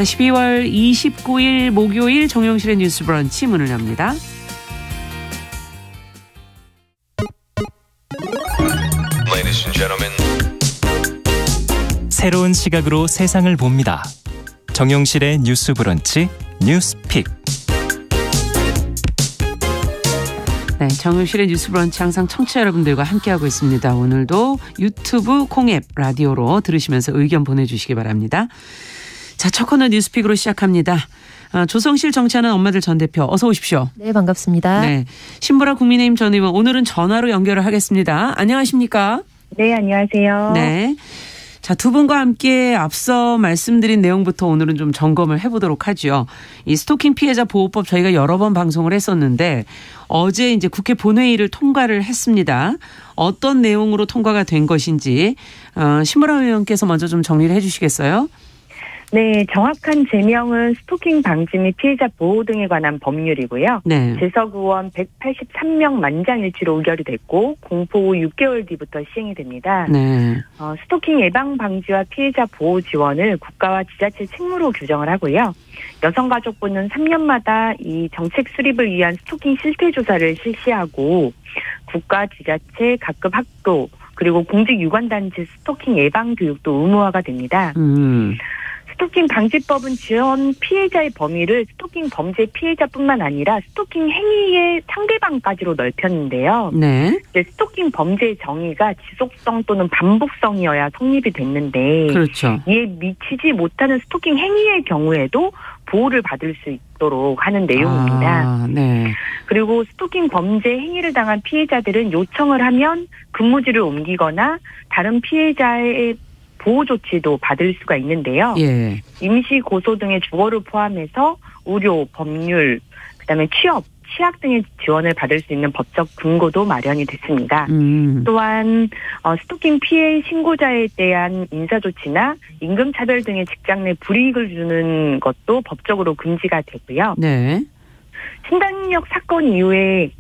자, 12월 29일 목요일 정용실의 뉴스 브런치 문을 엽니다. Ladies and gentlemen. 새로운 시각으로 세상을 봅니다. 정용실의 뉴스 브런치 뉴스픽. 네, 정용실의 뉴스 브런치 항상 청취자 여러분들과 함께하고 있습니다. 오늘도 유튜브, 콩앱, 라디오로 들으시면서 의견 보내주시기 바랍니다. 자, 첫 코너 뉴스픽으로 시작합니다. 조성실 정치하는 엄마들 전 대표 어서 오십시오. 네, 반갑습니다. 네, 신보라 국민의힘 전 의원 오늘은 전화로 연결을 하겠습니다. 안녕하십니까? 네, 안녕하세요. 네. 자, 두 분과 함께 앞서 말씀드린 내용부터 오늘은 좀 점검을 해보도록 하죠. 이 스토킹 피해자 보호법 저희가 여러 번 방송을 했었는데 어제 이제 국회 본회의를 통과를 했습니다. 어떤 내용으로 통과가 된 것인지 신보라 의원께서 먼저 좀 정리를 해 주시겠어요? 네, 정확한 제명은 스토킹 방지 및 피해자 보호 등에 관한 법률이고요. 네. 재석 의원 183명 만장일치로 의결이 됐고 공포 후 6개월 뒤부터 시행이 됩니다. 네. 스토킹 예방 방지와 피해자 보호 지원을 국가와 지자체 책무로 규정을 하고요. 여성가족부는 3년마다 이 정책 수립을 위한 스토킹 실태 조사를 실시하고 국가, 지자체, 각급 학교 그리고 공직 유관단체 스토킹 예방 교육도 의무화가 됩니다. 스토킹 방지법은 지원 피해자의 범위를 스토킹 범죄 피해자뿐만 아니라 스토킹 행위의 상대방까지로 넓혔는데요. 네. 스토킹 범죄의 정의가 지속성 또는 반복성이어야 성립이 됐는데 그렇죠. 이에 미치지 못하는 스토킹 행위의 경우에도 보호를 받을 수 있도록 하는 내용입니다. 네. 그리고 스토킹 범죄 행위를 당한 피해자들은 요청을 하면 근무지를 옮기거나 다른 피해자의 보호 조치도 받을 수가 있는데요. 예. 임시 고소 등의 주거를 포함해서 의료, 법률, 그다음에 취업, 취약 등의 지원을 받을 수 있는 법적 근거도 마련이 됐습니다. 또한 스토킹 피해 신고자에 대한 인사조치나 임금차별 등의 직장 내 불이익을 주는 것도 법적으로 금지가 되고요. 네. 신당역 사건 이후에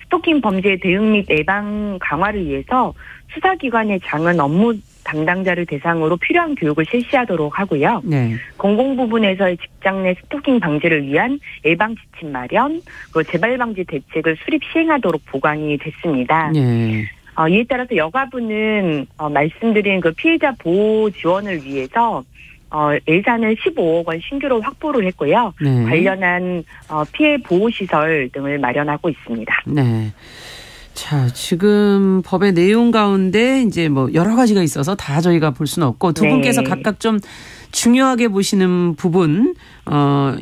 스토킹 범죄 대응 및 예방 강화를 위해서 수사기관의 장은 업무 담당자를 대상으로 필요한 교육을 실시하도록 하고요. 네. 공공부문에서의 직장 내 스토킹 방지를 위한 예방 지침 마련, 그리고 재발 방지 대책을 수립 시행하도록 보강이 됐습니다. 네. 이에 따라서 여가부는 말씀드린 그 피해자 보호 지원을 위해서 예산을 15억 원 신규로 확보를 했고요. 네. 관련한 피해 보호 시설 등을 마련하고 있습니다. 네. 자, 지금 법의 내용 가운데 이제 뭐 여러 가지가 있어서 다 저희가 볼 수는 없고 두 분께서 각각 좀 중요하게 보시는 부분,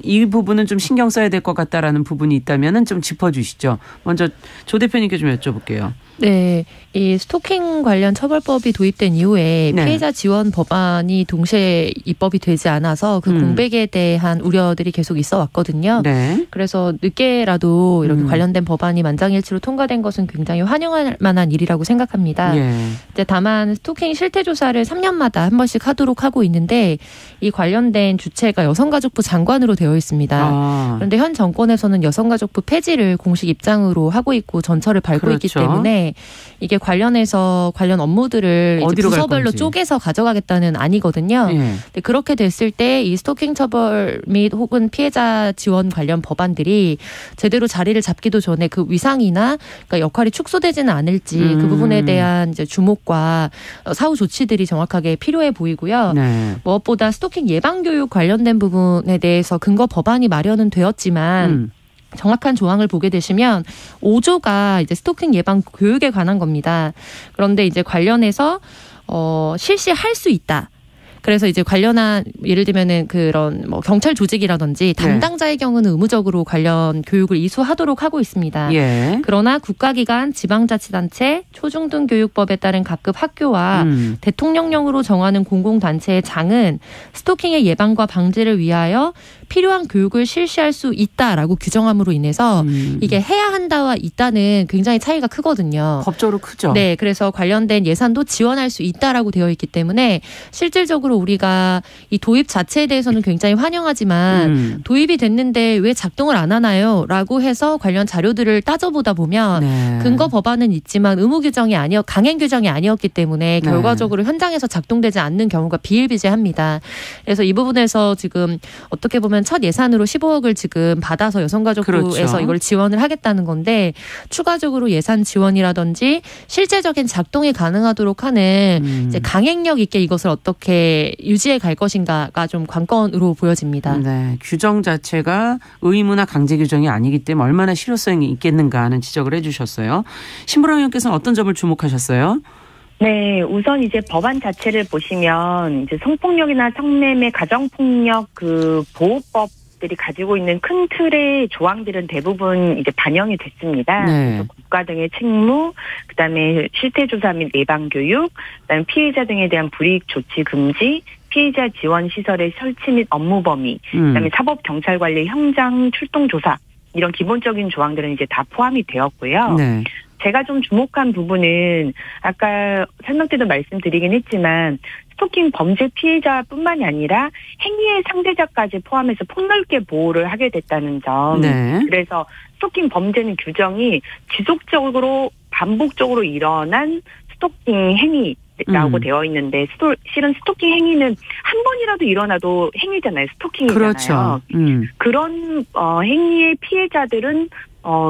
이 부분은 좀 신경 써야 될 것 같다라는 부분이 있다면은 좀 짚어주시죠. 먼저 조 대표님께 좀 여쭤볼게요. 네, 이 스토킹 관련 처벌법이 도입된 이후에 네. 피해자 지원 법안이 동시에 입법이 되지 않아서 그 공백에 대한 우려들이 계속 있어 왔거든요. 네. 그래서 늦게라도 이렇게 관련된 법안이 만장일치로 통과된 것은 굉장히 환영할 만한 일이라고 생각합니다. 예. 이제 다만 스토킹 실태 조사를 3년마다 한 번씩 하도록 하고 있는데 이 관련된 주체가 여성가족부 장관으로 되어 있습니다. 그런데 현 정권에서는 여성가족부 폐지를 공식 입장으로 하고 있고 전철을 밟고 그렇죠. 있기 때문에 이게 관련해서 관련 업무들을 이제 부서별로 쪼개서 가져가겠다는 아니거든요. 예. 근데 그렇게 됐을 때 이 스토킹 처벌 및 혹은 피해자 지원 관련 법안들이 제대로 자리를 잡기도 전에 그 위상이나 그러니까 역할이 축소되지는 않을지 그 부분에 대한 이제 주목과 사후 조치들이 정확하게 필요해 보이고요. 네. 무엇보다 스토킹 예방 교육 관련된 부분에 대해서 근거 법안이 마련은 되었지만 정확한 조항을 보게 되시면 5조가 이제 스토킹 예방 교육에 관한 겁니다. 그런데 이제 관련해서 실시할 수 있다. 그래서 이제 관련한 예를 들면은 그런 뭐 경찰 조직이라든지 담당자의 경우는 의무적으로 관련 교육을 이수하도록 하고 있습니다. 예. 그러나 국가기관, 지방자치단체, 초중등교육법에 따른 각급 학교와 대통령령으로 정하는 공공단체의 장은 스토킹의 예방과 방지를 위하여 필요한 교육을 실시할 수 있다라고 규정함으로 인해서 이게 해야 한다와 있다는 굉장히 차이가 크거든요. 법적으로 크죠. 네, 그래서 관련된 예산도 지원할 수 있다라고 되어 있기 때문에 실질적으로 결과적으로 우리가 이 도입 자체에 대해서는 굉장히 환영하지만 도입이 됐는데 왜 작동을 안 하나요? 라고 해서 관련 자료들을 따져보다 보면 네. 근거 법안은 있지만 의무 규정이 강행 규정이 아니었기 때문에 결과적으로 현장에서 작동되지 않는 경우가 비일비재합니다. 그래서 이 부분에서 지금 어떻게 보면 첫 예산으로 15억을 지금 받아서 여성가족부에서 그렇죠. 이걸 지원을 하겠다는 건데 추가적으로 예산 지원이라든지 실제적인 작동이 가능하도록 하는 이제 강행력 있게 이것을 어떻게 유지해 갈 것인가가 좀 관건으로 보여집니다. 네, 규정 자체가 의무나 강제 규정이 아니기 때문에 얼마나 실효성이 있겠는가 하는 지적을 해주셨어요. 신보라 의원께서는 어떤 점을 주목하셨어요? 네, 우선 이제 법안 자체를 보시면 이제 성폭력이나 성매매, 가정폭력 그 보호법들이 가지고 있는 큰 틀의 조항들은 대부분 이제 반영이 됐습니다. 네. 그래서 국가 등의 책무, 그다음에 실태조사 및 예방 교육, 그다음에 피해자 등에 대한 불이익 조치 금지, 피해자 지원 시설의 설치 및 업무 범위, 그다음에 사법 경찰 관리 현장 출동 조사 이런 기본적인 조항들은 이제 다 포함이 되었고요. 네. 제가 좀 주목한 부분은 아까 설명 때도 말씀드리긴 했지만 스토킹 범죄 피해자뿐만이 아니라 행위의 상대자까지 포함해서 폭넓게 보호를 하게 됐다는 점. 네. 그래서 스토킹 범죄는 규정이 지속적으로 반복적으로 일어난 스토킹 행위라고 되어 있는데 실은 스토킹 행위는 한 번이라도 일어나도 행위잖아요. 스토킹이잖아요. 그렇죠. 그런 행위의 피해자들은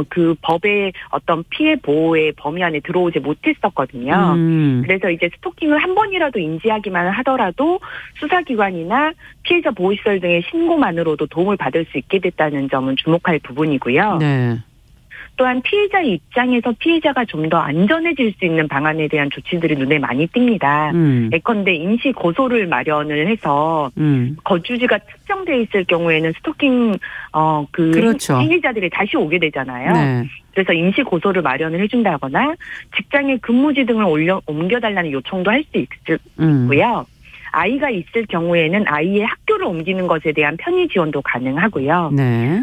그 법의 어떤 피해 보호의 범위 안에 들어오지 못했었거든요. 그래서 이제 스토킹을 한 번이라도 인지하기만 하더라도 수사기관이나 피해자 보호시설 등의 신고만으로도 도움을 받을 수 있게 됐다는 점은 주목할 부분이고요. 네. 또한 피해자 입장에서 피해자가 좀 더 안전해질 수 있는 방안에 대한 조치들이 눈에 많이 띕니다. 예컨대 임시 고소를 마련을 해서 거주지가 특정돼 있을 경우에는 스토킹 그렇죠. 행위자들이 다시 오게 되잖아요. 네. 그래서 임시 고소를 마련을 해준다거나 직장의 근무지 등을 옮겨달라는 요청도 할 수 있고요. 아이가 있을 경우에는 아이의 학교를 옮기는 것에 대한 편의 지원도 가능하고요. 네.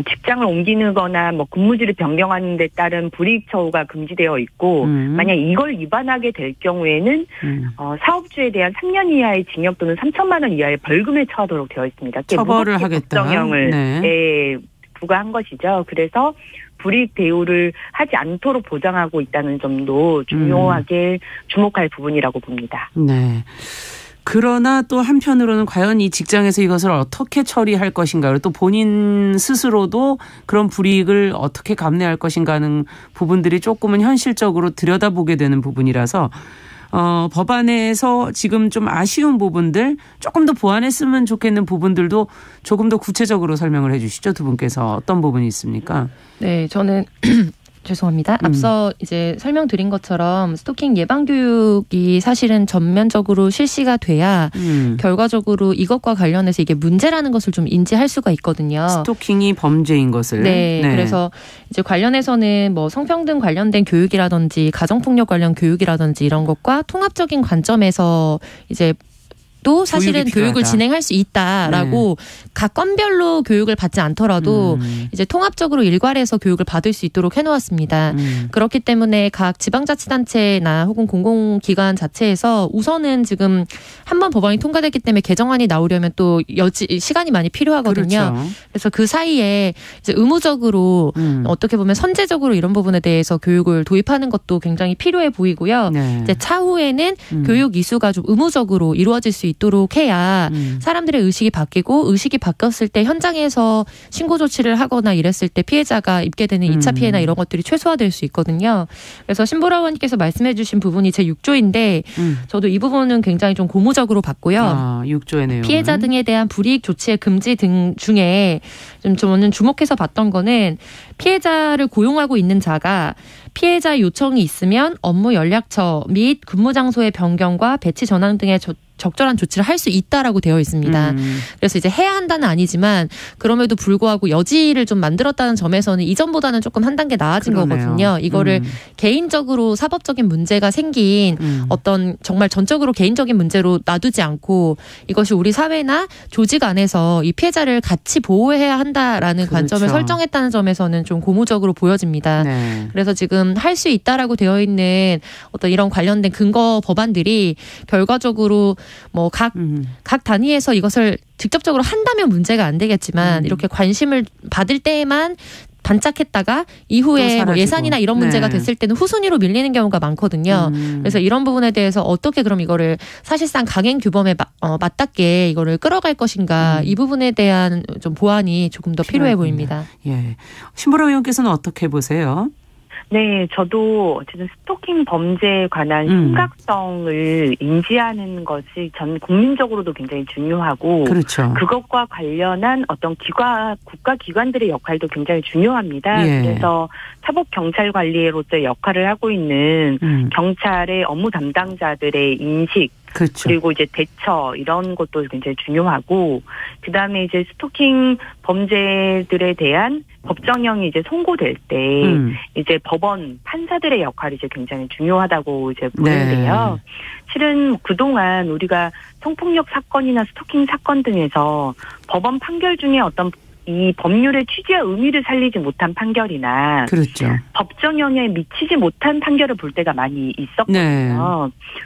직장을 옮기는 거나 뭐 근무지를 변경하는 데 따른 불이익 처우가 금지되어 있고 만약 이걸 위반하게 될 경우에는 사업주에 대한 3년 이하의 징역 또는 3천만 원 이하의 벌금에 처하도록 되어 있습니다. 처벌을 하겠다. 법정형을 부과한 것이죠. 그래서 불이익 대우를 하지 않도록 보장하고 있다는 점도 중요하게 주목할 부분이라고 봅니다. 네. 그러나 또 한편으로는 과연 이 직장에서 이것을 어떻게 처리할 것인가, 그리고 또 본인 스스로도 그런 불이익을 어떻게 감내할 것인가 하는 부분들이 조금은 현실적으로 들여다보게 되는 부분이라서 법안에서 지금 좀 아쉬운 부분들, 조금 더 보완했으면 좋겠는 부분들도 조금 더 구체적으로 설명을 해 주시죠. 두 분께서 어떤 부분이 있습니까? 네, 저는 죄송합니다. 앞서 이제 설명드린 것처럼 스토킹 예방 교육이 사실은 전면적으로 실시가 돼야 결과적으로 이것과 관련해서 이게 문제라는 것을 좀 인지할 수가 있거든요. 스토킹이 범죄인 것을. 네. 그래서 이제 관련해서는 뭐 성평등 관련된 교육이라든지 가정폭력 관련 교육이라든지 이런 것과 통합적인 관점에서 이제 또 사실은 교육을 진행할 수 있다라고 각 건별로 교육을 받지 않더라도 이제 통합적으로 일괄해서 교육을 받을 수 있도록 해놓았습니다. 그렇기 때문에 각 지방자치단체나 혹은 공공기관 자체에서 우선은 지금 한번 법안이 통과됐기 때문에 개정안이 나오려면 또 시간이 많이 필요하거든요. 그렇죠. 그래서 그 사이에 이제 의무적으로 어떻게 보면 선제적으로 이런 부분에 대해서 교육을 도입하는 것도 굉장히 필요해 보이고요. 네. 이제 차후에는 교육 이수가 좀 의무적으로 이루어질 수 있도록 해야 사람들의 의식이 바뀌고 의식이 바뀌었을 때 현장에서 신고 조치를 하거나 이랬을 때 피해자가 입게 되는 2차 피해나 이런 것들이 최소화될 수 있거든요. 그래서 신보라 의원님께서 말씀해 주신 부분이 제 6조인데 저도 이 부분은 굉장히 좀 고무적으로 봤고요. 6조의 내용. 피해자 등에 대한 불이익 조치의 금지 등 중에 좀 저는 주목해서 봤던 거는 피해자를 고용하고 있는 자가 피해자 요청이 있으면 업무 연락처 및 근무 장소의 변경과 배치 전환 등의 적절한 조치를 할 수 있다라고 되어 있습니다. 그래서 이제 해야 한다는 아니지만 그럼에도 불구하고 여지를 좀 만들었다는 점에서는 이전보다는 조금 한 단계 나아진 거거든요. 이거를 개인적으로 사법적인 문제가 생긴 어떤 정말 전적으로 개인적인 문제로 놔두지 않고 이것이 우리 사회나 조직 안에서 이 피해자를 같이 보호해야 한다라는 그렇죠. 관점을 설정했다는 점에서는 좀 고무적으로 보여집니다. 네. 그래서 지금 할 수 있다라고 되어 있는 어떤 이런 관련된 근거 법안들이 결과적으로 뭐 각 단위에서 이것을 직접적으로 한다면 문제가 안 되겠지만 이렇게 관심을 받을 때에만 반짝했다가 이후에 뭐 예산이나 이런 문제가 됐을 때는 후순위로 밀리는 경우가 많거든요. 그래서 이런 부분에 대해서 어떻게 그럼 이거를 사실상 강행 규범에 맞닿게 이거를 끌어갈 것인가 이 부분에 대한 좀 보완이 조금 더 필요해 보입니다. 예, 신보라 의원께서는 어떻게 보세요? 네, 저도 어쨌든 스토킹 범죄에 관한 심각성을 인지하는 것이 전 국민적으로도 굉장히 중요하고, 그렇죠. 그것과 관련한 어떤 국가 기관들의 역할도 굉장히 중요합니다. 예. 그래서 사법 경찰 관리로서의 역할을 하고 있는 경찰의 업무 담당자들의 인식, 그렇죠. 그리고 이제 대처 이런 것도 굉장히 중요하고, 그다음에 이제 스토킹 범죄들에 대한 법정형이 이제 선고될 때 이제 법원 판사들의 역할이 이제 굉장히 중요하다고 이제 보는데요. 네. 실은 그동안 우리가 성폭력 사건이나 스토킹 사건 등에서 법원 판결 중에 어떤 이 법률의 취지와 의미를 살리지 못한 판결이나 그렇죠. 법정형에 미치지 못한 판결을 볼 때가 많이 있었거든요. 네.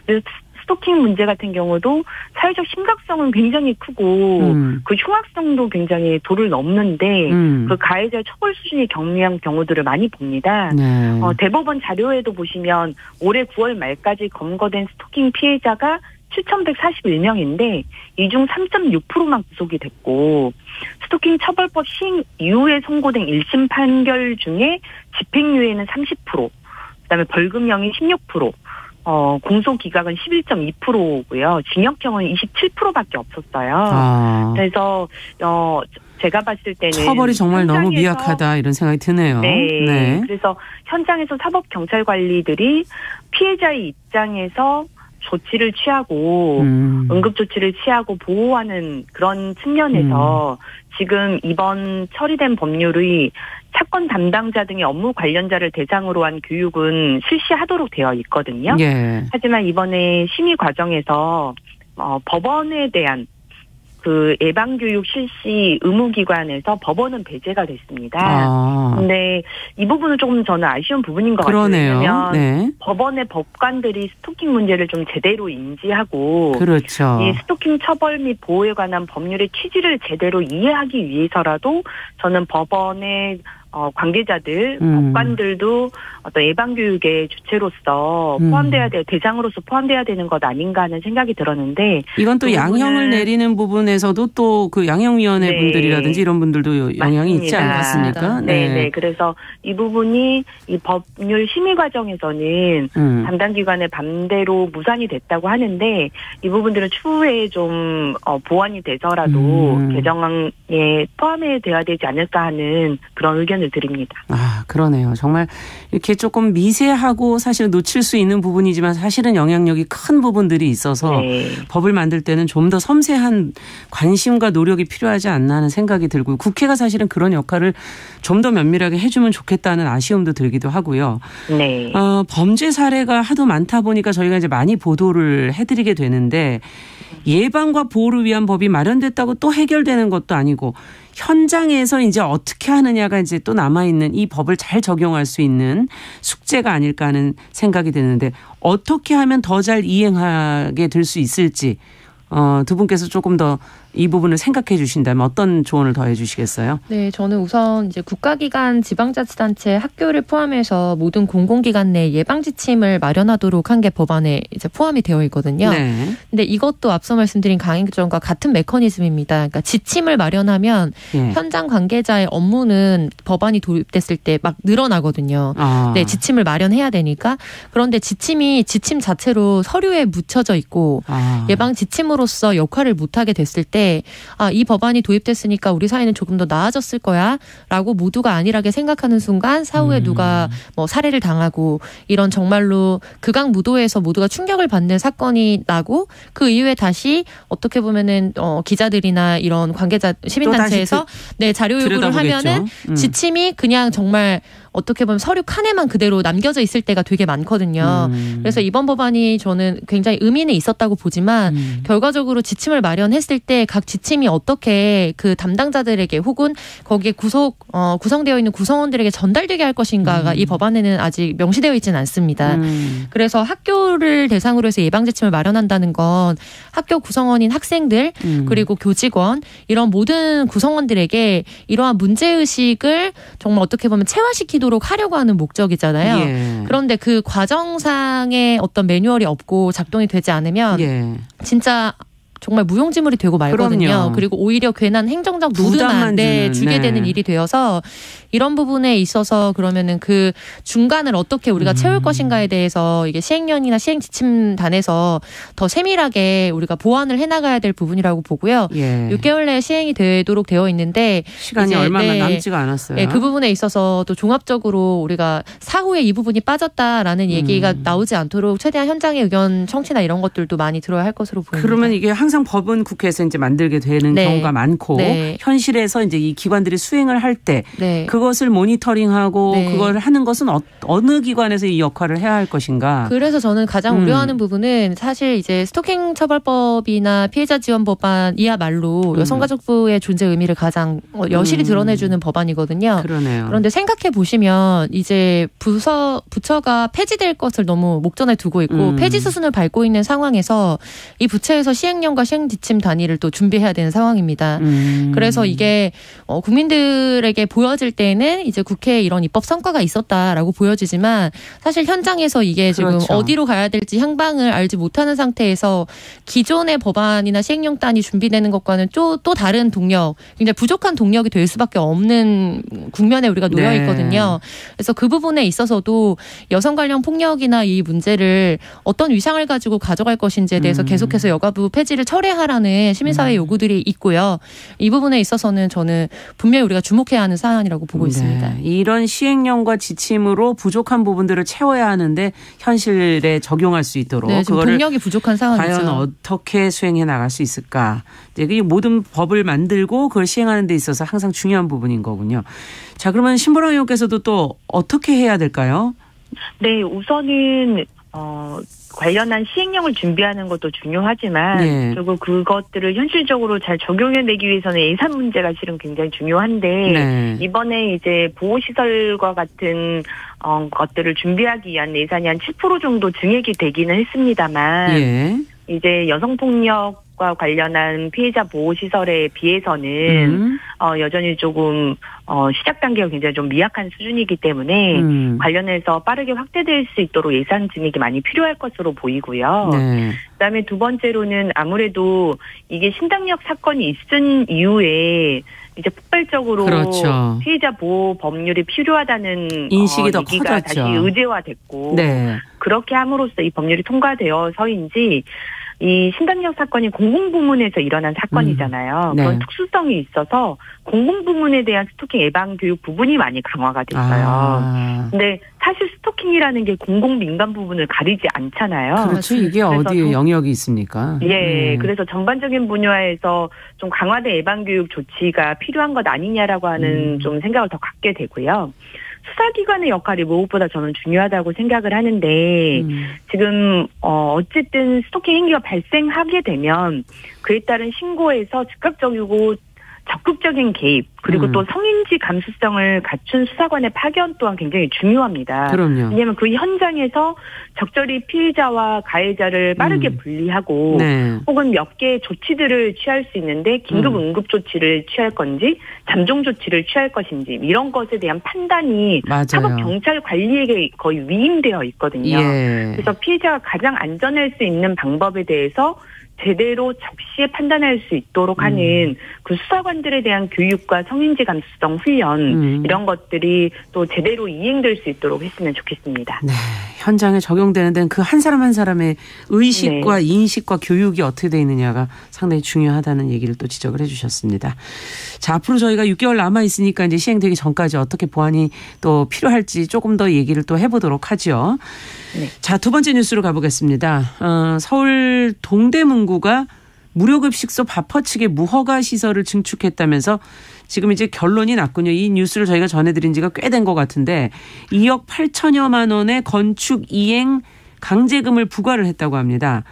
그래서 스토킹 문제 같은 경우도 사회적 심각성은 굉장히 크고 그 흉악성도 굉장히 도를 넘는데 그 가해자의 처벌 수준이 경미한 경우들을 많이 봅니다. 네. 대법원 자료에도 보시면 올해 9월 말까지 검거된 스토킹 피해자가 7,141명인데 이 중 3.6%만 구속이 됐고, 스토킹 처벌법 시행 이후에 선고된 1심 판결 중에 집행유예는 30%, 그다음에 벌금형이 16%, 공소기각은 11.2%고요. 징역형은 27%밖에 없었어요. 그래서 제가 봤을 때는 처벌이 정말 너무 미약하다 이런 생각이 드네요. 네. 네. 그래서 현장에서 사법경찰관리들이 피해자의 입장에서 조치를 취하고 응급조치를 취하고 보호하는 그런 측면에서 지금 이번 처리된 법률의 사건 담당자 등의 업무 관련자를 대상으로 한 교육은 실시하도록 되어 있거든요. 예. 하지만 이번에 심의 과정에서 법원에 대한 그 예방교육 실시 의무기관에서 법원은 배제가 됐습니다. 근데 이 부분은 조금 저는 아쉬운 부분인 것 그러네요. 같아요. 왜냐하면 네. 법원의 법관들이 스토킹 문제를 좀 제대로 인지하고 그렇죠. 이 스토킹 처벌 및 보호에 관한 법률의 취지를 제대로 이해하기 위해서라도 저는 법원의 관계자들, 법관들도 어떤 예방교육의 주체로서 포함돼야 돼, 대상으로서 포함돼야 되는 것 아닌가 하는 생각이 들었는데. 이건 또 양형을 내리는 부분에서도 또 그 양형위원회 네. 분들이라든지 이런 분들도 영향이 맞습니다. 있지 않겠습니까? 네. 네. 그래서 이 부분이 이 법률 심의 과정에서는 담당 기관의 반대로 무산이 됐다고 하는데 이 부분들은 추후에 좀 보완이 돼서라도 개정안에 포함이 돼야 되지 않을까 하는 그런 의견을 드립니다. 아, 그러네요. 정말 이렇게 조금 미세하고 사실은 놓칠 수 있는 부분이지만 사실은 영향력이 큰 부분들이 있어서 네. 법을 만들 때는 좀 더 섬세한 관심과 노력이 필요하지 않나 하는 생각이 들고, 국회가 사실은 그런 역할을 좀 더 면밀하게 해주면 좋겠다는 아쉬움도 들기도 하고요. 네. 범죄 사례가 하도 많다 보니까 저희가 이제 많이 보도를 해드리게 되는데, 예방과 보호를 위한 법이 마련됐다고 또 해결되는 것도 아니고 현장에서 이제 어떻게 하느냐가 이제 또 남아있는 이 법을 잘 적용할 수 있는 숙제가 아닐까 하는 생각이 드는데, 어떻게 하면 더 잘 이행하게 될 수 있을지 두 분께서 조금 더 이 부분을 생각해 주신다면 어떤 조언을 더해 주시겠어요? 네, 저는 우선 이제 국가기관, 지방자치단체, 학교를 포함해서 모든 공공기관 내 예방 지침을 마련하도록 한 게 법안에 이제 포함이 되어 있거든요. 네. 근데 이것도 앞서 말씀드린 강행 규정과 같은 메커니즘입니다. 그러니까 지침을 마련하면 현장 관계자의 업무는 법안이 도입됐을 때 막 늘어나거든요. 네, 지침을 마련해야 되니까. 그런데 지침 자체로 서류에 묻혀져 있고 예방 지침으로서 역할을 못하게 됐을 때 이 법안이 도입됐으니까 우리 사회는 조금 더 나아졌을 거야 라고 모두가 안일하게 생각하는 순간 사후에 누가 뭐 살해를 당하고 이런 정말로 극악무도해서 모두가 충격을 받는 사건이 나고, 그 이후에 다시 어떻게 보면은 기자들이나 이런 관계자 시민단체에서 자료 요구를 하면은 지침이 그냥 정말 어떻게 보면 서류 칸에만 그대로 남겨져 있을 때가 되게 많거든요. 그래서 이번 법안이 저는 굉장히 의미는 있었다고 보지만 결과적으로 지침을 마련했을 때 각 지침이 어떻게 그 담당자들에게 혹은 거기에 구성되어 있는 구성원들에게 전달되게 할 것인가가 이 법안에는 아직 명시되어 있지는 않습니다. 그래서 학교를 대상으로 해서 예방 지침을 마련한다는 건 학교 구성원인 학생들 그리고 교직원 이런 모든 구성원들에게 이러한 문제의식을 정말 어떻게 보면 체화시키도록 하려고 하는 목적이잖아요. 예. 그런데 그 과정상의 어떤 매뉴얼이 없고 작동이 되지 않으면 예. 진짜 정말 무용지물이 되고 말거든요. 그럼요. 그리고 오히려 괜한 행정적 부담만 노드만 주게 네. 되는 일이 되어서 이런 부분에 있어서 그러면은 그 중간을 어떻게 우리가 채울 것인가에 대해서 이게 시행령이나 시행지침단에서 더 세밀하게 우리가 보완을 해나가야 될 부분이라고 보고요. 예. 6개월 내에 시행이 되도록 되어 있는데 시간이 얼마나 남지가 않았어요. 네, 그 부분에 있어서 또 종합적으로 우리가 사후에 이 부분이 빠졌다라는 얘기가 나오지 않도록 최대한 현장의 의견 청취나 이런 것들도 많이 들어야 할 것으로 보입니다. 그러면 이게 항상 법은 국회에서 이제 만들게 되는 네. 경우가 많고 네. 현실에서 이제 이 기관들이 수행을 할 때 네. 그것을 모니터링하고 네. 그걸 하는 것은 어느 기관에서 이 역할을 해야 할 것인가. 그래서 저는 가장 우려하는 부분은 사실 이제 스토킹 처벌법이나 피해자 지원 법안이야말로 여성가족부의 존재 의미를 가장 여실히 드러내주는 법안이거든요. 그러네요. 그런데 생각해 보시면 이제 부처가 폐지될 것을 너무 목전에 두고 있고 폐지 수순을 밟고 있는 상황에서 이 부처에서 시행령과 시행지침 단위를 또 준비해야 되는 상황입니다. 그래서 이게 국민들에게 보여질 때는 이제 국회에 이런 입법 성과가 있었다라고 보여지지만 사실 현장에서 이게 그렇죠. 지금 어디로 가야 될지 향방을 알지 못하는 상태에서 기존의 법안이나 시행령단이 준비되는 것과는 또 다른 동력, 굉장히 부족한 동력이 될 수밖에 없는 국면에 우리가 놓여 있거든요. 그래서 그 부분에 있어서도 여성 관련 폭력이나 이 문제를 어떤 위상을 가지고 가져갈 것인지에 대해서 계속해서 여가부 폐지를 철회하라는 시민사회 요구들이 있고요. 이 부분에 있어서는 저는 분명히 우리가 주목해야 하는 사안이라고 보고 있습니다. 이런 시행령과 지침으로 부족한 부분들을 채워야 하는데 현실에 적용할 수 있도록 네, 지금 그거를 동력이 부족한 상황이죠. 과연 어떻게 수행해 나갈 수 있을까. 이제 모든 법을 만들고 그걸 시행하는 데 있어서 항상 중요한 부분인 거군요. 자, 그러면 신보라 의원께서도 또 어떻게 해야 될까요? 네, 우선은 관련한 시행령을 준비하는 것도 중요하지만 네. 그리고 그것들을 현실적으로 잘 적용해내기 위해서는 예산 문제가 실은 굉장히 중요한데 네. 이번에 이제 보호시설과 같은 것들을 준비하기 위한 예산이 한 7% 정도 증액이 되기는 했습니다만 예. 이제 여성폭력과 관련한 피해자 보호시설에 비해서는 여전히 조금 시작 단계가 굉장히 좀 미약한 수준이기 때문에 관련해서 빠르게 확대될 수 있도록 예산 증액이 많이 필요할 것으로 보이고요. 네. 그다음에 두 번째로는 아무래도 이게 신당력 사건이 있은 이후에 이제 폭발적으로 그렇죠. 피해자 보호 법률이 필요하다는 인식이 더 얘기가 커졌죠. 다시 의제화됐고 네. 그렇게 함으로써 이 법률이 통과되어서인지 이 신당력 사건이 공공부문에서 일어난 사건이잖아요. 네. 그런 특수성이 있어서 공공부문에 대한 스토킹 예방 교육 부분이 많이 강화가 됐어요. 근데 사실 스토킹이라는 게 공공민간 부분을 가리지 않잖아요. 그렇죠. 이게 어디에 영역이 있습니까? 예, 그래서 전반적인 분야에서 좀 강화된 예방 교육 조치가 필요한 것 아니냐라고 하는 좀 생각을 더 갖게 되고요. 수사기관의 역할이 무엇보다 저는 중요하다고 생각을 하는데 지금 어쨌든 스토킹 행위가 발생하게 되면 그에 따른 신고에서 즉각적이고 적극적인 개입 그리고 또 성인지 감수성을 갖춘 수사관의 파견 또한 굉장히 중요합니다. 그럼요. 왜냐하면 그 현장에서 적절히 피해자와 가해자를 빠르게 분리하고 네. 혹은 몇 개의 조치들을 취할 수 있는데 긴급 응급 조치를 취할 건지 잠정 조치를 취할 것인지 이런 것에 대한 판단이 맞아요. 사법 경찰 관리에게 거의 위임되어 있거든요. 예. 그래서 피해자가 가장 안전할 수 있는 방법에 대해서 제대로 적시에 판단할 수 있도록 하는 그 수사관들에 대한 교육과 성인지 감수성 훈련 이런 것들이 또 제대로 이행될 수 있도록 했으면 좋겠습니다. 네, 현장에 적용되는 데는 그 한 사람 한 사람의 의식과 네. 인식과 교육이 어떻게 되어 있느냐가 상당히 중요하다는 얘기를 또 지적을 해 주셨습니다. 자, 앞으로 저희가 6개월 남아 있으니까 이제 시행되기 전까지 어떻게 보완이 또 필요할지 조금 더 얘기를 또 해보도록 하죠. 네. 자, 두 번째 뉴스로 가보겠습니다. 서울 동대문구가 무료급식소 바퍼 측의 무허가 시설을 증축했다면서 지금 이제 결론이 났군요. 이 뉴스를 저희가 전해드린 지가 꽤 된 것 같은데 2억 8천여만 원의 건축 이행 강제금을 부과를 했다고 합니다.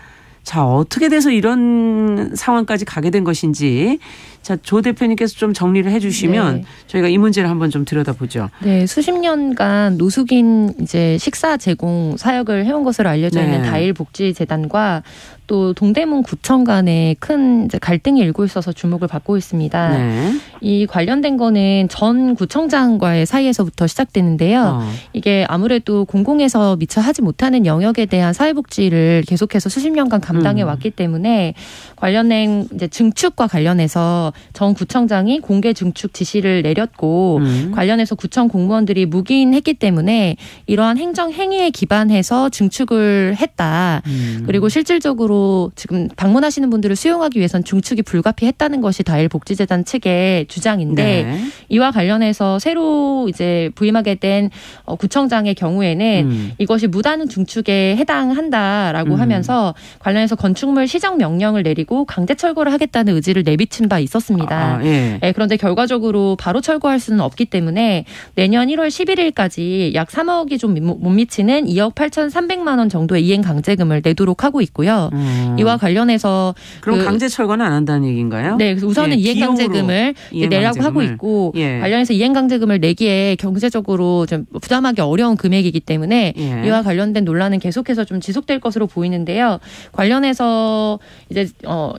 자, 어떻게 돼서 이런 상황까지 가게 된 것인지 자, 조 대표님께서 좀 정리를 해 주시면 네. 저희가 이 문제를 한번 좀 들여다보죠. 네, 수십 년간 노숙인 이제 식사 제공 사역을 해온 것으로 알려져 있는 네. 다일복지재단과 또 동대문 구청 간에 큰 이제 갈등이 일고 있어서 주목을 받고 있습니다. 네. 이 관련된 거는 전 구청장과의 사이에서부터 시작되는데요. 이게 아무래도 공공에서 미처 하지 못하는 영역에 대한 사회복지를 계속해서 수십 년간 감당해 왔기 때문에 관련된 이제 증축과 관련해서 전 구청장이 공개 증축 지시를 내렸고 관련해서 구청 공무원들이 묵인했기 때문에 이러한 행정 행위에 기반해서 증축을 했다. 그리고 실질적으로 지금 방문하시는 분들을 수용하기 위해선 증축이 불가피했다는 것이 다일복지재단 측의 주장인데 네. 이와 관련해서 새로 이제 부임하게 된 구청장의 경우에는 이것이 무단 증축에 해당한다라고 하면서 관련해서 건축물 시정 명령을 내리고 강제 철거를 하겠다는 의지를 내비친 바 있었습니다. 예. 네, 그런데 결과적으로 바로 철거할 수는 없기 때문에 내년 1월 11일까지 약 3억이 좀 못 미치는 2억 8,300만 원 정도의 이행 강제금을 내도록 하고 있고요. 이와 관련해서 그럼 강제 철거는 안 한다는 얘기인가요? 네, 그래서 우선은 이행 강제금을 내라고 하고 있고 관련해서 이행 강제금을 내기에 경제적으로 좀 부담하기 어려운 금액이기 때문에 이와 관련된 논란은 계속해서 좀 지속될 것으로 보이는데요. 관련해서 이제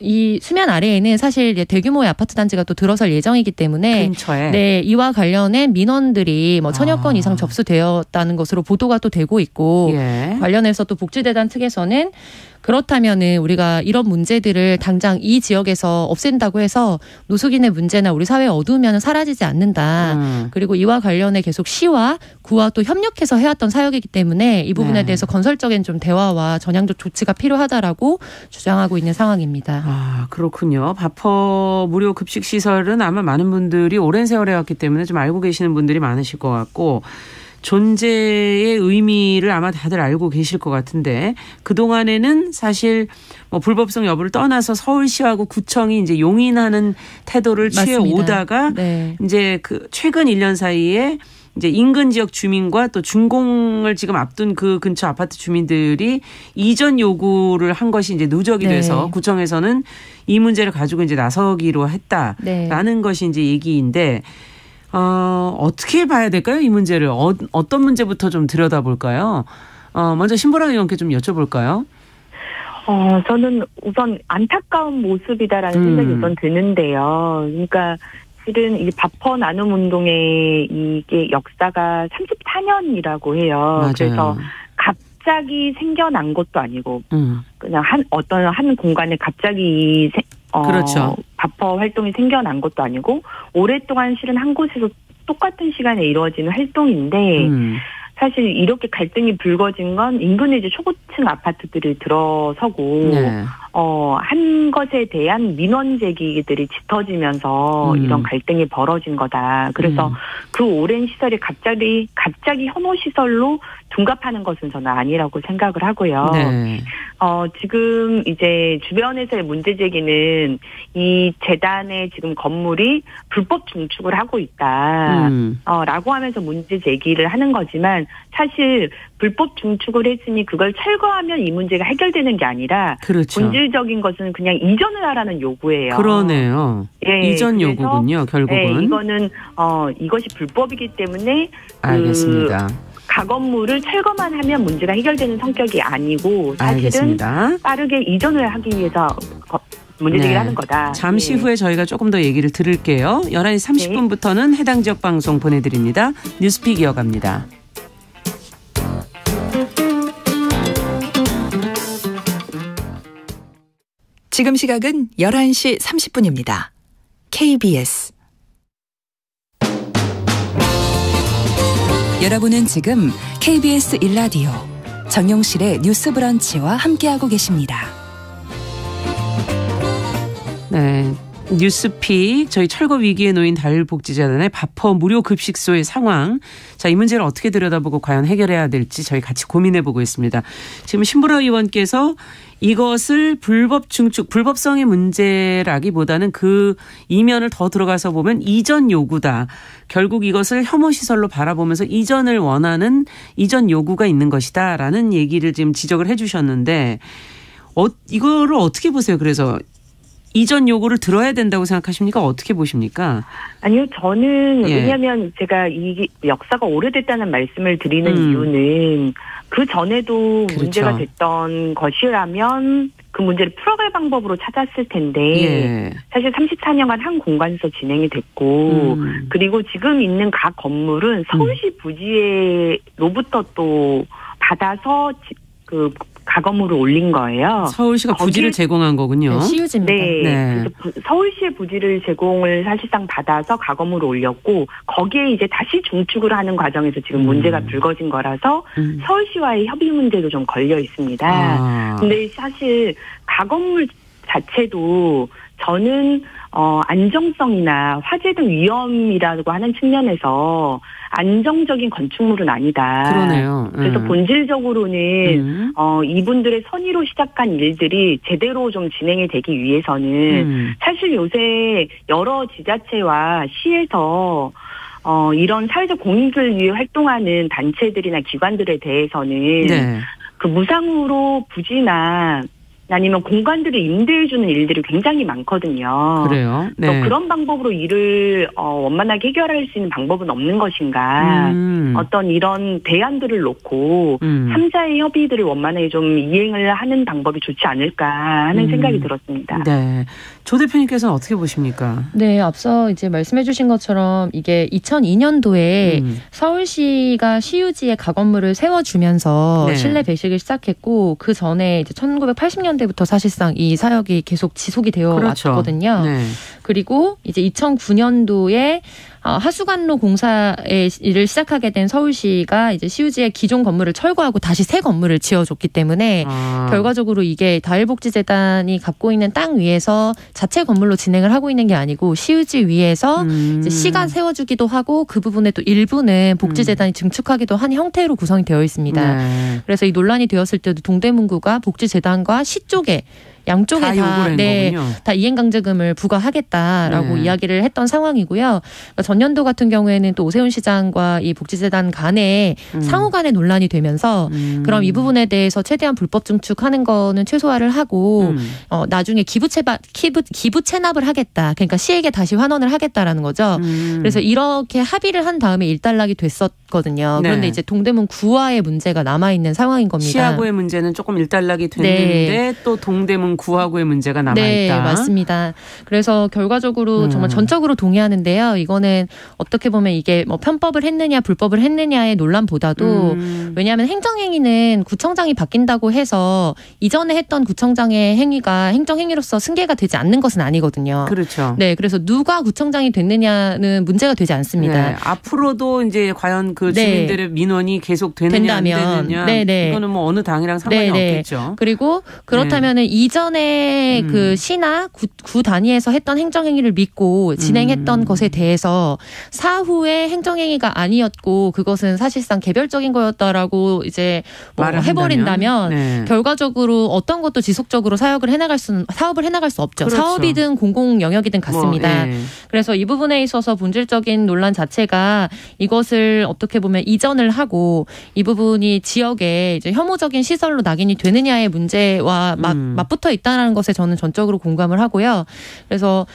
이 수면 아래에는 사실 대규모의 아파트 단지가 또 들어설 예정이기 때문에 근처에 네, 이와 관련된 민원들이 뭐 1,000여 건 이상 접수되었다는 것으로 보도가 또 되고 있고 관련해서 또 복지재단 측에서는 그렇다면은 우리가 이런 문제들을 당장 이 지역에서 없앤다고 해서 노숙인의 문제나 우리 사회의 어두우면 사라지지 않는다. 그리고 이와 관련해 계속 시와 구와 또 협력해서 해왔던 사역이기 때문에 이 부분에 대해서 건설적인 좀 대화와 전향적 조치가 필요하다라고 주장하고 있는 상황입니다. 아, 그렇군요. 바퍼 무료 급식 시설은 아마 많은 분들이 오랜 세월 해왔기 때문에 좀 알고 계시는 분들이 많으실 것 같고 존재의 의미를 아마 다들 알고 계실 것 같은데 그동안에는 사실 뭐 불법성 여부를 떠나서 서울시하고 구청이 이제 용인하는 태도를 취해 오다가 이제 그 최근 1년 사이에 이제 인근 지역 주민과 또 준공을 지금 앞둔 그 근처 아파트 주민들이 이전 요구를 한 것이 이제 누적이 돼서 구청에서는 이 문제를 가지고 이제 나서기로 했다라는 것이 이제 얘기인데 어떻게 봐야 될까요? 이 문제를 어떤 문제부터 좀 들여다볼까요? 먼저 신보라 의원께 좀 여쭤볼까요? 저는 우선 안타까운 모습이다라는 생각이 우선 드는데요. 그러니까 실은 이 바퍼 나눔 운동의 이게 역사가 34년이라고 해요. 맞아요. 그래서 갑자기 생겨난 것도 아니고 그냥 한 공간에 갑자기 그렇죠. 바퍼 활동이 생겨난 것도 아니고 오랫동안 실은 한 곳에서 똑같은 시간에 이루어지는 활동인데 사실 이렇게 갈등이 불거진 건 인근에 이제 초고층 아파트들이 들어서고 한 것에 대한 민원 제기들이 짙어지면서 이런 갈등이 벌어진 거다. 그래서 그 오랜 시설이 갑자기 혐오 시설로 둔갑하는 것은 저는 아니라고 생각을 하고요. 지금 이제 주변에서의 문제 제기는 이 재단의 지금 건물이 불법 증축을 하고 있다. 라고 하면서 문제 제기를 하는 거지만 사실 불법 증축을 했으니 그걸 철거하면 이 문제가 해결되는 게 아니라 본질적인 것은 그냥 이전을 하라는 요구예요. 그러네요. 이전 요구군요. 결국은. 이거는 이것이 불법이기 때문에 알겠습니다. 가건물을 철거만 하면 문제가 해결되는 성격이 아니고 사실은 빠르게 이전을 하기 위해서 문제제기를 하는 거다. 잠시 후에 저희가 조금 더 얘기를 들을게요. 11시 30분부터는 해당 지역 방송 보내드립니다. 뉴스픽 이어갑니다. 지금 시각은 11시 30분입니다. KBS 여러분은 지금 KBS 1라디오 정용실의 뉴스 브런치와 함께하고 계십니다. 네, 뉴스픽 저희 철거 위기에 놓인 다율복지재단의 바퍼 무료 급식소의 상황. 자, 이 문제를 어떻게 들여다보고 과연 해결해야 될지 저희 같이 고민해보고 있습니다. 지금 신보라 의원께서 이것을 불법 증축, 불법성의 문제라기보다는 그 이면을 더 들어가서 보면 이전 요구다. 결국 이것을 혐오시설로 바라보면서 이전을 원하는 이전 요구가 있는 것이다라는 얘기를 지금 지적을 해 주셨는데 이거를 어떻게 보세요? 그래서 이전 요구를 들어야 된다고 생각하십니까? 어떻게 보십니까? 아니요, 저는 예. 왜냐하면 제가 이 역사가 오래됐다는 말씀을 드리는 이유는 그 전에도 그렇죠. 문제가 됐던 것이라면 그 문제를 풀어갈 방법으로 찾았을 텐데 예. 사실 34년간 한 공간에서 진행이 됐고 그리고 지금 있는 각 건물은 서울시 부지로부터 또 받아서 그 가건물을 올린 거예요. 서울시가 부지를 제공한 거군요. 네, 시유지입니다. 네. 네. 그래서 서울시의 부지를 제공을 사실상 받아서 가건물을 올렸고 거기에 이제 다시 중축을 하는 과정에서 지금 문제가 불거진 거라서 서울시와의 협의 문제도 좀 걸려 있습니다. 아. 근데 사실 가건물 자체도 저는 안정성이나 화재 등 위험이라고 하는 측면에서 안정적인 건축물은 아니다. 그러네요. 그래서 본질적으로는 이분들의 선의로 시작한 일들이 제대로 좀 진행이 되기 위해서는 사실 요새 여러 지자체와 시에서 이런 사회적 공익을 위해 활동하는 단체들이나 기관들에 대해서는 네. 그 무상으로 부지나 아니면 공간들을 임대해주는 일들이 굉장히 많거든요. 그래요? 네. 그런 방법으로 일을 원만하게 해결할 수 있는 방법은 없는 것인가. 어떤 이런 대안들을 놓고 3자의 협의들을 원만하게 좀 이행을 하는 방법이 좋지 않을까 하는 생각이 들었습니다. 네. 조 대표님께서는 어떻게 보십니까? 네, 앞서 이제 말씀해 주신 것처럼 이게 2002년도에 서울시가 시유지에 가건물을 세워주면서 네. 실내 배식을 시작했고 그 전에 이제 1980년대부터 사실상 이 사역이 계속 지속이 되어 그렇죠. 왔거든요. 네. 그리고 이제 2009년도에 하수관로 공사의 일을 시작하게 된 서울시가 이제 시유지의 기존 건물을 철거하고 다시 새 건물을 지어줬기 때문에 결과적으로 이게 다율복지재단이 갖고 있는 땅 위에서 자체 건물로 진행을 하고 있는 게 아니고 시유지 위에서 이제 시가 세워주기도 하고 그 부분에 또 일부는 복지재단이 증축하기도 한 형태로 구성이 되어 있습니다. 네. 그래서 이 논란이 되었을 때도 동대문구가 복지재단과 시 쪽에 양쪽에 다 요구를 한 거군요. 다 이행강제금을 부과하겠다라고 네. 이야기를 했던 상황이고요. 그러니까 전년도 같은 경우에는 또 오세훈 시장과 이 복지재단 간에 상호 간의 논란이 되면서 그럼 이 부분에 대해서 최대한 불법 증축하는 거는 최소화를 하고 나중에 기부 체납을 하겠다. 그러니까 시에게 다시 환원을 하겠다라는 거죠. 그래서 이렇게 합의를 한 다음에 일단락이 됐었거든요. 네. 그런데 이제 동대문 구와의 문제가 남아있는 상황인 겁니다. 시하고의 문제는 조금 일단락이 됐는데 또 동대문 구하고의 문제가 남아있다. 네, 맞습니다. 그래서 결과적으로 정말 전적으로 동의하는데요. 이거는 어떻게 보면 이게 뭐 편법을 했느냐 불법을 했느냐의 논란보다도 왜냐하면 행정행위는 구청장이 바뀐다고 해서 이전에 했던 구청장의 행위가 행정행위로서 승계가 되지 않는 것은 아니거든요. 그렇죠. 네, 그래서 누가 구청장이 됐느냐는 문제가 되지 않습니다. 네, 앞으로도 이제 과연 그 네. 주민들의 민원이 계속 되느냐 안 된다면. 되느냐 네네. 이거는 뭐 어느 당이랑 상관이 네네. 없겠죠. 그리고 그렇다면은 이전에 그 시나 구 단위에서 했던 행정행위를 믿고 진행했던 것에 대해서 사후에 행정행위가 아니었고 그것은 사실상 개별적인 거였다라고 이제 뭐 말을 해버린다면 네. 결과적으로 어떤 것도 지속적으로 사업을 해나갈 수 없죠. 그렇죠. 사업이든 공공 영역이든 같습니다. 뭐, 예. 그래서 이 부분에 있어서 본질적인 논란 자체가 이것을 어떻게 보면 이전을 하고 이 부분이 지역에 이제 혐오적인 시설로 낙인이 되느냐의 문제와 맞붙어 있다는 것에 저는 전적으로 공감을 하고요. 그래서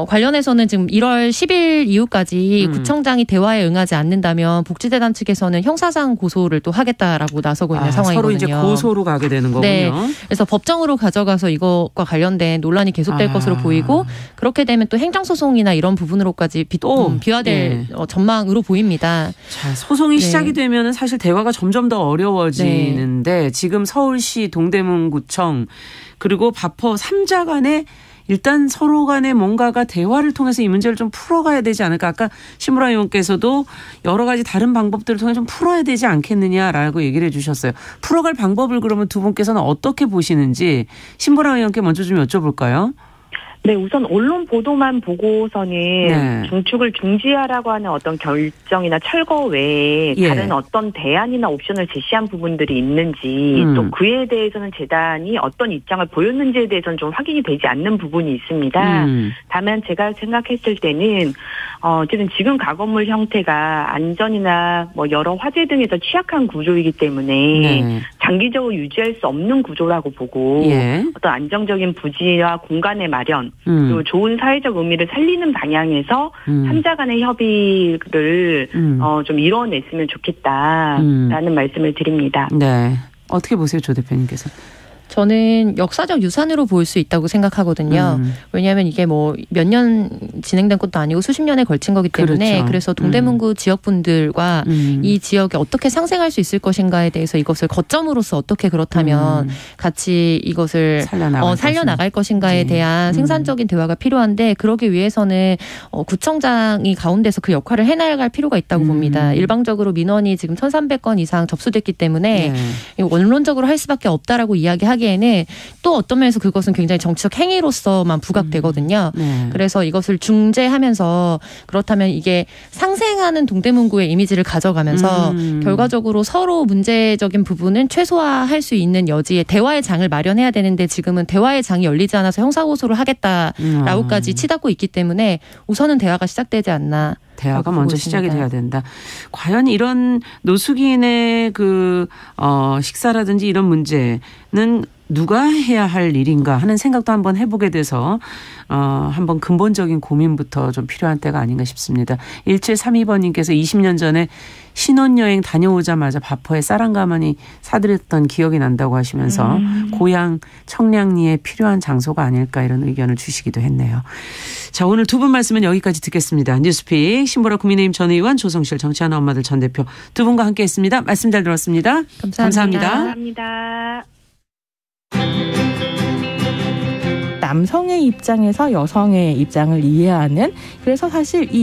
관련해서는 지금 1월 10일 이후까지 구청장이 대화에 응하지 않는다면 복지재단 측에서는 형사상 고소를 또 하겠다라고 나서고 있는 상황이거든요. 서로 이제 고소로 가게 되는 거군요. 네. 그래서 법정으로 가져가서 이것과 관련된 논란이 계속될 것으로 보이고 그렇게 되면 또 행정소송이나 이런 부분으로까지 비화될 전망으로 보입니다. 자, 소송이 시작이 되면은 사실 대화가 점점 더 어려워지는데 지금 서울시 동대문구청 그리고 바퍼 3자 간에 일단 서로 간에 뭔가가 대화를 통해서 이 문제를 좀 풀어가야 되지 않을까. 아까 신보라 의원께서도 여러 가지 다른 방법들을 통해 좀 풀어야 되지 않겠느냐라고 얘기를 해 주셨어요. 풀어갈 방법을 그러면 두 분께서는 어떻게 보시는지 신보라 의원께 먼저 좀 여쭤볼까요? 네, 우선 언론 보도만 보고서는 네. 중축을 중지하라고 하는 어떤 결정이나 철거 외에 예. 다른 어떤 대안이나 옵션을 제시한 부분들이 있는지 또 그에 대해서는 재단이 어떤 입장을 보였는지에 대해서는 좀 확인이 되지 않는 부분이 있습니다. 다만 제가 생각했을 때는 어쨌든 지금 가건물 형태가 안전이나 뭐 여러 화재 등에서 취약한 구조이기 때문에 네. 장기적으로 유지할 수 없는 구조라고 보고 예. 어떤 안정적인 부지와 공간의 마련 그리고 좋은 사회적 의미를 살리는 방향에서 3자 간의 협의를 좀 이뤄냈으면 좋겠다라는 말씀을 드립니다. 네. 어떻게 보세요, 조 대표님께서? 저는 역사적 유산으로 볼 수 있다고 생각하거든요. 왜냐하면 이게 뭐 몇 년 진행된 것도 아니고 수십 년에 걸친 거기 때문에 그렇죠. 그래서 동대문구 지역분들과 이 지역에 어떻게 상생할 수 있을 것인가에 대해서 이것을 거점으로서 어떻게 그렇다면 같이 이것을 살려나갈 것인가에 대한 생산적인 대화가 필요한데 그러기 위해서는 구청장이 가운데서 그 역할을 해나갈 필요가 있다고 봅니다. 일방적으로 민원이 지금 1,300건 이상 접수됐기 때문에 원론적으로 할 수밖에 없다라고 이야기하기에는 또 어떤 면에서 그것은 굉장히 정치적 행위로서만 부각되거든요. 그래서 이것을 중재하면서 그렇다면 이게 상생하는 동대문구의 이미지를 가져가면서 결과적으로 서로 문제적인 부분은 최소화할 수 있는 여지에 대화의 장을 마련해야 되는데 지금은 대화의 장이 열리지 않아서 형사고소를 하겠다라고까지 치닫고 있기 때문에 우선은 대화가 시작되지 않나. 대화가 먼저 시작이 돼야 된다. 과연 이런 노숙인의 식사라든지 이런 문제는 누가 해야 할 일인가 하는 생각도 한번 해보게 돼서 한번 근본적인 고민부터 좀 필요한 때가 아닌가 싶습니다. 1732번님께서 20년 전에 신혼여행 다녀오자마자 바퍼에 쌀 한 가마니 사드렸던 기억이 난다고 하시면서 고향 청량리에 필요한 장소가 아닐까 이런 의견을 주시기도 했네요. 자, 오늘 두 분 말씀은 여기까지 듣겠습니다. 뉴스픽 신보라 국민의힘 전 의원 조성실 정치하는 엄마들 전 대표 두 분과 함께했습니다. 말씀 잘 들었습니다. 감사합니다. 감사합니다. 남성의 입장에서 여성의 입장을 이해하는 그래서 사실 이